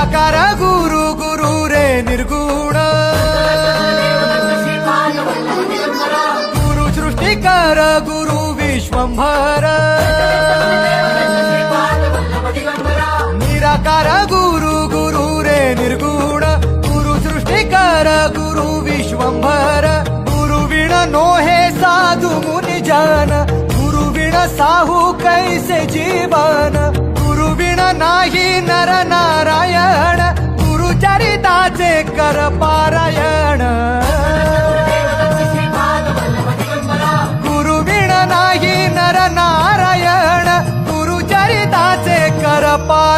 निराकार गुरु गुरु रे निर्गुण गुरु सृष्टिकर गुरु विश्वंभर निराकार गुरु गुरु रे निर्गुण गुरु सृष्टिकर गुरु विश्वंभर गुरु विण नोहे साधु मुनि जन गुरु विण साहू कैसे जीवन गुरु विण नाही नर नारायण गुरु चरिताचे कर पारायण गुरु विण नाही नर नारायण गुरु चरिताचे कर पारायण